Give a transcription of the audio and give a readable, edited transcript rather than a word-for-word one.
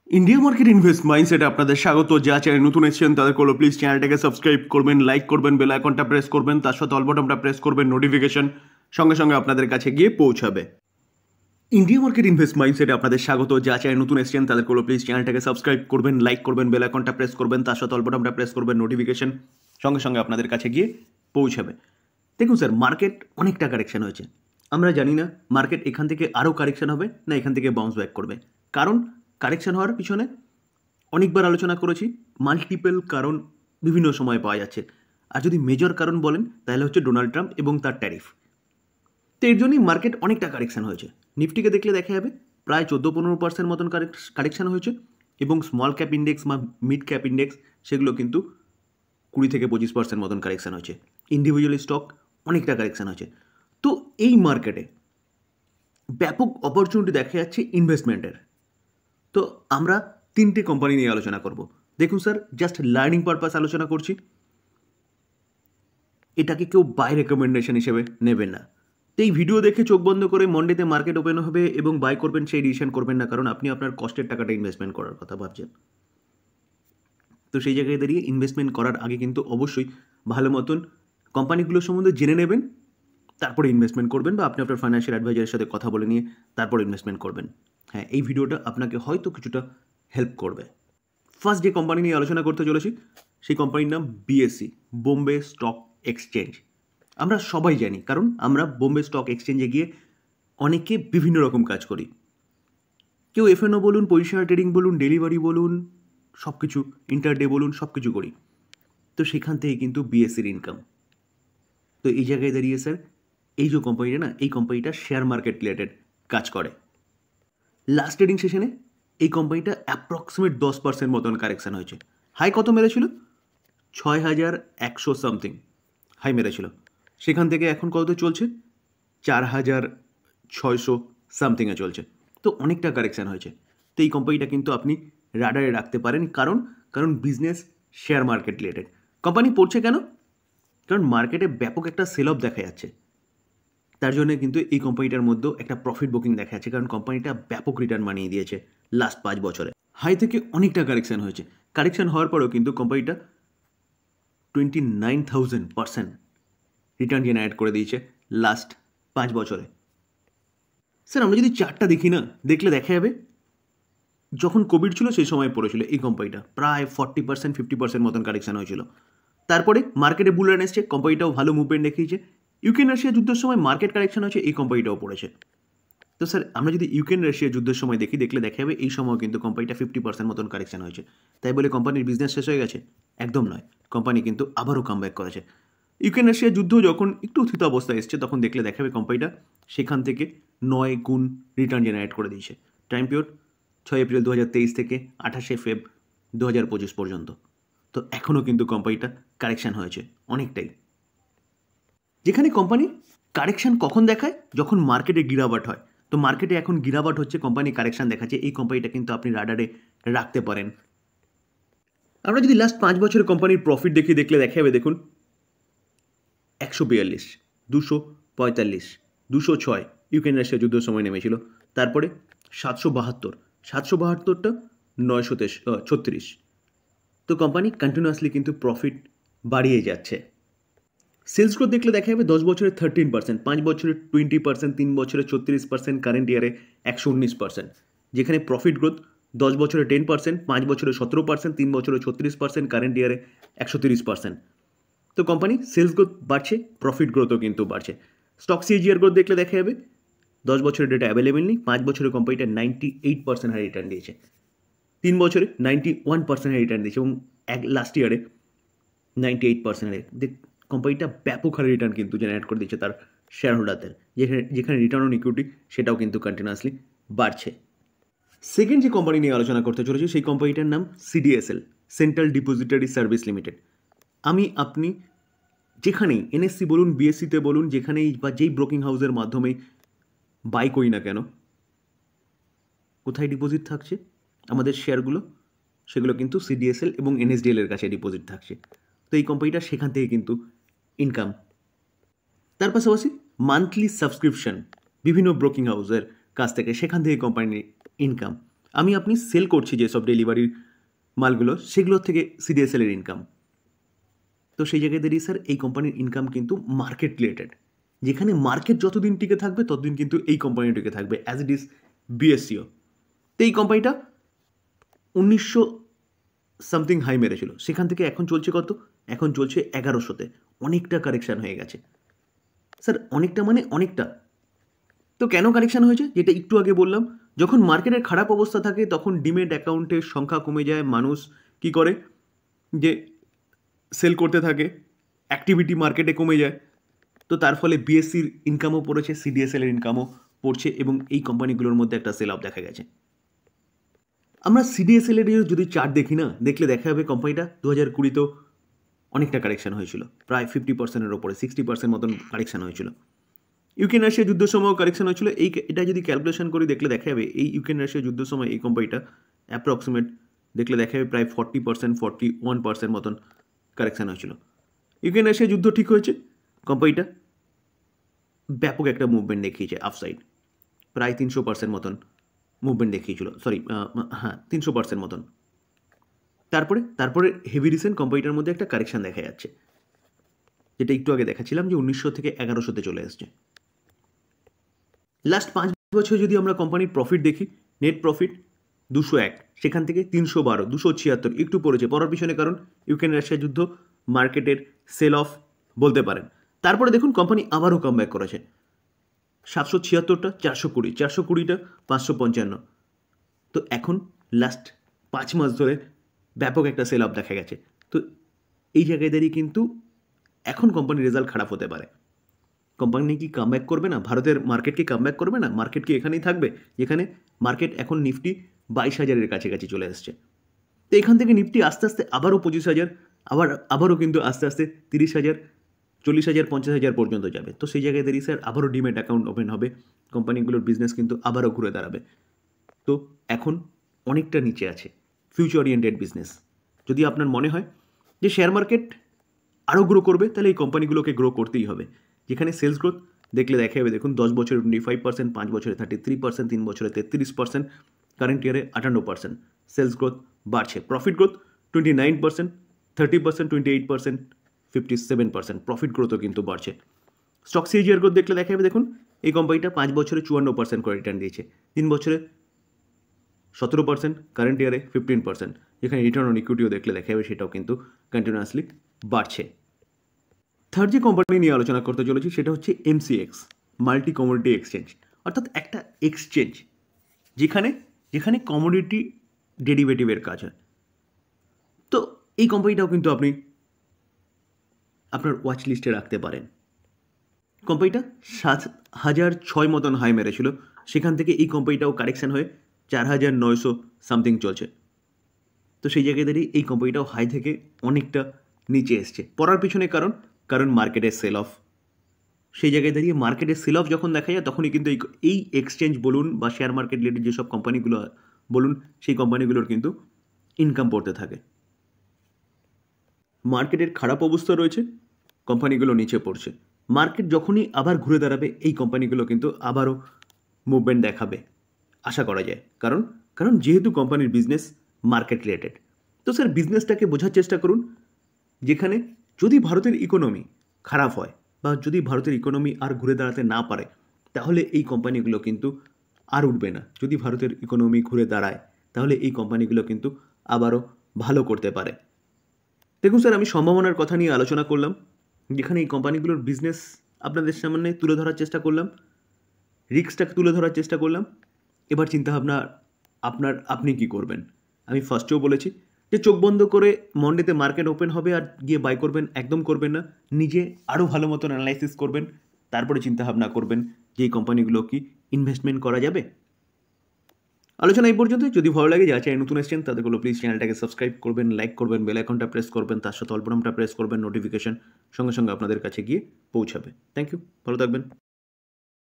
India market invest মাইন্ডসেটে আপনাদের স্বাগত। যা চ্যানেল নতুন এসেছেন তাদের করলো প্লিজ চ্যানেলটাকে সাবস্ক্রাইব করবেন, লাইক করবেন, বেল আইকনটা প্রেস করবেন, তার সাথে অল বাটনটা প্রেস করবেন, নোটিফিকেশন সঙ্গে সঙ্গে আপনাদের কাছে গিয়ে পৌঁছাবে। ইন্ডিয়া মার্কেট ইনভেস্ট মাইন্ডসেটে আপনাদের স্বাগত। যা চ্যানেল নতুন এসেছেন তাদের করলো প্লিজ চ্যানেলটাকে সাবস্ক্রাইব করবেন, লাইক করবেন, বেল আইকনটা প্রেস করবেন, তার সাথে অল বাটনটা প্রেস করবেন, নোটিফিকেশন সঙ্গে সঙ্গে আপনাদের কাছে গিয়ে পৌঁছাবে। দেখুন স্যার, মার্কেট অনেকটা কারেকশন হয়েছে। আমরা জানি না মার্কেট এখান থেকে আরও কারেকশন হবে না এখান থেকে বাউন্স ব্যাক করবে। কারণ কারেকশন হওয়ার পিছনে অনেকবার আলোচনা করেছি, মাল্টিপল কারণ বিভিন্ন সময় পাওয়া যাচ্ছে। আর যদি মেজর কারণ বলেন তাহলে হচ্ছে ডোনাল্ড ট্রাম্প এবং তার ট্যারিফ। তো এর জন্যই মার্কেট অনেকটা কারেকশন হয়েছে। নিফটিকে দেখলে দেখা যাবে প্রায় 14-15% মতন কারেকশন হয়েছে, এবং স্মল ক্যাপ ইন্ডেক্স বা মিড ক্যাপ ইন্ডেক্স সেগুলো কিন্তু 20-25% মতন কারেকশন হয়েছে। ইন্ডিভিজুয়াল স্টক অনেকটা কারেকশন হয়েছে। তো এই মার্কেটে ব্যাপক অপরচুনিটি দেখা যাচ্ছে ইনভেস্টমেন্টের। তো আমরা তিনটে কোম্পানি নিয়ে আলোচনা করব। দেখুন স্যার, জাস্ট লার্নিং পারপাস আলোচনা করছি, এটাকে কেউ বাই রেকমেন্ডেশন হিসেবে নেবেন না। তো এই ভিডিও দেখে চোখ বন্ধ করে মন্ডেতে মার্কেট ওপেন হবে এবং বাই করবেন সেই ডিসিশন করবেন না, কারণ আপনি আপনার কষ্টের টাকাটা ইনভেস্টমেন্ট করার কথা ভাবছেন। তো সেই জায়গায় দাঁড়িয়ে ইনভেস্টমেন্ট করার আগে কিন্তু অবশ্যই ভালো মতন কোম্পানিগুলোর সম্বন্ধে জেনে নেবেন, তারপরে ইনভেস্টমেন্ট করবেন, বা আপনি আপনার ফাইন্যান্সিয়াল অ্যাডভাইজারের সাথে কথা বলে নিয়ে তারপর ইনভেস্টমেন্ট করবেন। হ্যাঁ, এই ভিডিওটা আপনাকে হয়তো কিছুটা হেল্প করবে। ফার্স্ট যে কোম্পানি নিয়ে আলোচনা করতে চলেছি সেই কোম্পানির নাম বিএসসি, বোম্বে স্টক এক্সচেঞ্জ। আমরা সবাই জানি, কারণ আমরা বোম্বে স্টক এক্সচেঞ্জে গিয়ে অনেকে বিভিন্ন রকম কাজ করি। কেউ এফএনও বলুন, পজিশনাল ট্রেডিং বলুন, ডেলিভারি বলুন, সব কিছু, ইন্টারডে বলুন, সব কিছু করি। তো সেখান থেকে কিন্তু বিএসসির ইনকাম। তো এই জায়গায় দাঁড়িয়ে স্যার, এই যে কোম্পানিটা না, এই কোম্পানিটা শেয়ার মার্কেট রিলেটেড কাজ করে। লাস্ট ট্রেডিং সেশনে এই কোম্পানিটা অ্যাপ্রক্সিমেট 10% মতন কারেকশান হয়েছে। হাই কত মেরেছিল? 6100 সামথিং হাই মেরেছিল। সেখান থেকে এখন কত চলছে? 4600 সামথিংয়ে চলছে। তো অনেকটা কারেকশান হয়েছে। তো এই কোম্পানিটা কিন্তু আপনি রাডারে রাখতে পারেন, কারণ business share market related. Company পড়ছে কেন? কারণ মার্কেটে ব্যাপক একটা সেল অফ দেখা যাচ্ছে। তার জন্য কিন্তু এই কোম্পানিটার মধ্যেও একটা প্রফিট বুকিং দেখা যাচ্ছে, কারণ কোম্পানিটা ব্যাপক রিটার্ন বানিয়ে দিয়েছে লাস্ট 5 বছরে। হাই থেকে অনেকটা কারেকশান হয়েছে। কারেকশান হওয়ার পরেও কিন্তু কোম্পানিটা 29,000% রিটার্ন জেনারেট করে দিয়েছে লাস্ট 5 বছরে। স্যার, আমরা যদি চার্টটা দেখি না, দেখলে দেখা যাবে যখন কোভিড ছিল সেই সময় পড়েছিল এই কোম্পানিটা প্রায় 40-50% মতন কারেকশান হয়েছিল। তারপরে মার্কেটে বুল রান এসছে, কোম্পানিটাও ভালো মুভমেন্ট দেখিয়েছে। ইউক্রেন রাশিয়া যুদ্ধের সময় মার্কেট কারেকশান হয়েছে, এই কোম্পানিটাও পড়েছে। তো স্যার, আমরা যদি ইউক্রেন রাশিয়া যুদ্ধের সময় দেখলে দেখা যাবে এই সময় কিন্তু কোম্পানিটা 50% মতন কারেকশান হয়েছে। তাই বলে কোম্পানির বিজনেস শেষ হয়ে গেছে? একদম নয়। কোম্পানি কিন্তু আবারও কামব্যাক করেছে। ইউক্রেন রাশিয়া যুদ্ধ যখন একটু স্থিত অবস্থায় এসছে, তখন দেখলে দেখা যাবে কোম্পানিটা সেখান থেকে 9 গুণ রিটার্ন জেনারেট করে দিয়েছে। টাইম পিরিয়ড 6 এপ্রিল 2023 থেকে 28 ফেব 2025 পর্যন্ত। তো এখনও কিন্তু কোম্পানিটা কারেকশান হয়েছে অনেকটাই। যেখানে কোম্পানি কারেকশান কখন দেখায়? যখন মার্কেটে গিরাবাট হয়। তো মার্কেটে এখন গিরাবাট হচ্ছে, কোম্পানি কারেকশান দেখাচ্ছে, এই কোম্পানিটা কিন্তু আপনি রাডারে রাখতে পারেন। আমরা যদি লাস্ট 5 বছরের কোম্পানির প্রফিট দেখলে দেখা যাবে, দেখুন 142, 245, 206 ইউক্রেন রাশিয়া যুদ্ধের সময় নেমেছিল। তারপরে 772, 772টা 936। তো কোম্পানি কন্টিনিউয়াসলি কিন্তু প্রফিট বাড়িয়ে যাচ্ছে। সেলস গ্রোথ দেখলে দেখা যাবে 10 বছরে 13%, 5 বছরে 20%, 3 বছরে 36%, কারেন্ট ইয়ারে 119%। যেখানে প্রফিট গ্রোথ 10 বছরে 10%, 5 বছরে 17%, 3 বছরে 36%, কারেন্ট ইয়ারে 130%। তো কোম্পানি সেলস গ্রোথ বাড়ছে, প্রফিট গ্রোথও কিন্তু বাড়ছে। স্টক সিএজিআর গ্রোথ দেখলে দেখা যাবে 10 বছরের ডেটা অ্যাভেলেবেল নেই, 5 বছরে কোম্পানিটা 98% হাই রিটার্ন দিয়েছে, 3 বছরে 91% হাই রিটার্ন দিয়েছে, এবং লাস্ট ইয়ারে 98% কোম্পানিটা ব্যাপক হারে রিটার্ন কিন্তু জেনারেট করে দিচ্ছে তার শেয়ার হোল্ডারদের, যেখানে রিটার্ন অন ইকুইটি সেটাও কিন্তু কন্টিনিউয়াসলি বাড়ছে। সেকেন্ড যে কোম্পানি নিয়ে আলোচনা করতে চলেছি সেই কোম্পানিটার নাম CDSL, central depository service limited. আপনি যেখানেই এনএসসি বলুন, বিএসসিতে বলুন, যেখানেই বা যেই ব্রোকিং হাউসের মাধ্যমে বাই করি না কেন, কোথায় ডিপোজিট থাকছে আমাদের শেয়ারগুলো? সেগুলো কিন্তু সিডিএসএল এবং এনএসডিএল এর কাছে ডিপোজিট থাকছে। তো এই কোম্পানিটা সেখান থেকে কিন্তু ইনকাম। তার পাশাপাশি মান্থলি সাবস্ক্রিপশন বিভিন্ন ব্রোকিং হাউসের কাছ থেকে, সেখান থেকে কোম্পানির ইনকাম। আমি আপনি সেল করছি যেসব ডেলিভারির মালগুলো, সেগুলোর থেকে সিডিএসএলের ইনকাম। তো সেই জায়গায় দাঁড়িয়ে স্যার এই কোম্পানির ইনকাম কিন্তু মার্কেট রিলেটেড। যেখানে মার্কেট যতদিন টিকে থাকবে ততদিন কিন্তু এই কোম্পানি টিকে থাকবে, অ্যাজ ইট ইজ বিএসসিও। তো এই কোম্পানিটা 1900 সামথিং হাই মেরেছিল, সেখান থেকে এখন চলছে কত? এখন চলছে 1100-তে। অনেকটা কারেকশান হয়ে গেছে স্যার, অনেকটা মানে অনেকটা। তো কেন কারেকশান হয়েছে? যেটা একটু আগে বললাম, যখন মার্কেটের খারাপ অবস্থা থাকে তখন ডিমেট অ্যাকাউন্টের সংখ্যা কমে যায়, মানুষ কি করে যে সেল করতে থাকে, অ্যাক্টিভিটি মার্কেটে কমে যায়। তো তার ফলে বিএসসির ইনকামও পড়েছে, সিডিএসএলের ইনকামও পড়ছে, এবং এই কোম্পানিগুলোর মধ্যে একটা সেল অফ দেখা গেছে। আমরা সিডিএসএলের যদি চার্ট দেখি না, দেখলে দেখা যাবে কোম্পানিটা 2020-তেও অনেকটা কারেকশান হয়েছিল, প্রায় 50%-এর ওপরে, 60% মতন কারেকশান হয়েছিল। ইউক্রেন রাশিয়া যুদ্ধের সময়ও কারেকশান হয়েছিল। এটা যদি ক্যালকুলেশন করে দেখলে দেখা যাবে এই ইউক্রেন রাশিয়া যুদ্ধের সময় এই কোম্পানিটা অ্যাপ্রক্সিমেট দেখলে দেখা যাবে প্রায় 40%, 41% মতন কারেকশান হয়েছিল। ইউক্রেন রাশিয়া যুদ্ধ ঠিক হয়েছে, কোম্পানিটা ব্যাপক একটা মুভমেন্ট দেখিয়েছে আপসাইড, প্রায় 300% মতন মুভমেন্ট দেখিয়েছিল, 300% মতন। তারপরে হেভি রিসেন্ট কোম্পানিটার মধ্যে একটা কারেকশান দেখা যাচ্ছে, যেটা একটু আগে দেখাচ্ছিলাম যে 1900 থেকে 1100-তে চলে এসছে। লাস্ট 5 বছর যদি আমরা কোম্পানির প্রফিট দেখি, নেট প্রফিট 201, সেখান থেকে 312, 276 একটু পড়েছে। পড়ার পিছনে কারণ ইউক্রেন রাশিয়া যুদ্ধ, মার্কেটের সেল অফ বলতে পারেন। তারপরে দেখুন কোম্পানি আবারও কামব্যাক করেছে, 776টা 420, 420টা 555। তো এখন লাস্ট 5 মাস ধরে ব্যাপক একটা সেল অফ দেখা গেছে। তো এই জায়গায় দাঁড়িয়ে কিন্তু এখন কোম্পানির রেজাল্ট খারাপ হতে পারে। কোম্পানি কি কামব্যাক করবে না? ভারতের মার্কেট কি কামব্যাক করবে না? মার্কেট কি এখানেই থাকবে যেখানে মার্কেট এখন নিফটি 22,000-এর কাছাকাছি চলে আসছে? তো এখান থেকে নিফটি আস্তে আস্তে আবারও 25,000, আবারও কিন্তু আস্তে আস্তে 30,000, 40,000, 50,000 পর্যন্ত যাবে। তো সেই জায়গায় দাঁড়িয়ে স্যার আবারও ডিমেট অ্যাকাউন্ট ওপেন হবে, কোম্পানিগুলোর বিজনেস কিন্তু আবারও ঘুরে দাঁড়াবে। তো এখন অনেকটা নিচে আছে ফিউচার ওরিয়েন্টেড বিজনেস। যদি আপনার মনে হয় যে শেয়ার মার্কেট আরও গ্রো করবে, তাহলে এই কোম্পানিগুলোকে গ্রো করতেই হবে। যেখানে সেলস গ্রোথ দেখলে দেখা যাবে, দেখুন 10 বছরে 25%, 5 বছরে 33%, 3 বছরে 33%, কারেন্ট ইয়ারে 58% সেলস গ্রোথ বাড়ছে। প্রফিট গ্রোথ 29%, 30%, 28%, 57% প্রফিট গ্রোথও কিন্তু বাড়ছে। স্টক সিজিআর গ্রোথ দেখলে দেখা যাবে, দেখুন এই কোম্পানিটা 5 বছরে 54% করে রিটার্ন দিয়েছে, 3 বছরে 17%, কারেন্ট ইয়ারে 15%। যেখানে রিটার্ন অন ইকুইটিও দেখলে দেখা যাবে সেটাও কিন্তু কন্টিনিউয়াসলি বাড়ছে। থার্ড যে কোম্পানি নিয়ে আলোচনা করতে চলেছি সেটা হচ্ছে এমসিএক্স, মাল্টি কমোডিটি এক্সচেঞ্জ, অর্থাৎ একটা এক্সচেঞ্জ যেখানে কমোডিটি ডেরিভেটিভের কাজ হয়। তো এই কোম্পানিটাও কিন্তু আপনি আপনার ওয়াচ লিস্টে রাখতে পারেন। কোম্পানিটা 7,006 মতন হাই মেরেছিল, সেখান থেকে এই কোম্পানিটাও কারেকশান হয়ে 4,900 সামথিং চলছে। তো সেই জায়গায় দাঁড়িয়ে এই কোম্পানিটাও হাই থেকে অনেকটা নিচে এসছে। পড়ার পিছনে কারণ মার্কেটের সেল অফ। সেই জায়গায় দাঁড়িয়ে মার্কেটের সেল অফ যখন দেখা যায় তখনই কিন্তু এই এক্সচেঞ্জ বলুন বা শেয়ার মার্কেট রিলেটেড যেসব কোম্পানিগুলো বলুন, সেই কোম্পানিগুলোর কিন্তু ইনকাম পড়তে থাকে। মার্কেটের খারাপ অবস্থা রয়েছে, কোম্পানিগুলো নিচে পড়ছে। মার্কেট যখনই আবার ঘুরে দাঁড়াবে এই কোম্পানিগুলো কিন্তু আবারও মুভমেন্ট দেখাবে আশা করা যায়। কারণ যেহেতু কোম্পানির বিজনেস মার্কেট রিলেটেড। তো স্যার বিজনেসটাকে বোঝার চেষ্টা করুন, যেখানে যদি ভারতের ইকোনমি খারাপ হয় বা যদি ভারতের ইকোনমি আর ঘুরে দাঁড়াতে না পারে, তাহলে এই কোম্পানিগুলো কিন্তু আর উঠবে না। যদি ভারতের ইকোনমি ঘুরে দাঁড়ায় তাহলে এই কোম্পানিগুলো কিন্তু আবারও ভালো করতে পারে। দেখুন স্যার, আমি সম্ভাবনার কথা নিয়ে আলোচনা করলাম, যেখানে এই কোম্পানিগুলোর বিজনেস আপনাদের সামনে তুলে ধরার চেষ্টা করলাম, রিস্কটাকে তুলে ধরার চেষ্টা করলাম। এবার চিন্তাভাবনা আপনি কি করবেন। আমি ফার্স্টেও বলেছি যে চোখ বন্ধ করে মন্ডেতে মার্কেট ওপেন হবে আর গিয়ে বাই করবেন, একদম করবেন না। নিজে আরও ভালো মতন অ্যানালাইসিস করবেন, তারপরে চিন্তাভাবনা করবেন যে এই কোম্পানিগুলো কি ইনভেস্টমেন্ট করা যাবে। আলোচনা এই পর্যন্ত। যদি ভালো লাগে, যারা চ্যানেল নতুন এসেছেন তাদেরগুলো প্লিজ চ্যানেলটাকে সাবস্ক্রাইব করবেন, লাইক করবেন, বেল আইকনটা প্রেস করবেন, তার সাথে অল বাটনটা প্রেস করবেন, নোটিফিকেশন সঙ্গে সঙ্গে আপনাদের কাছে গিয়ে পৌঁছাবে। থ্যাংক ইউ, ভালো থাকবেন।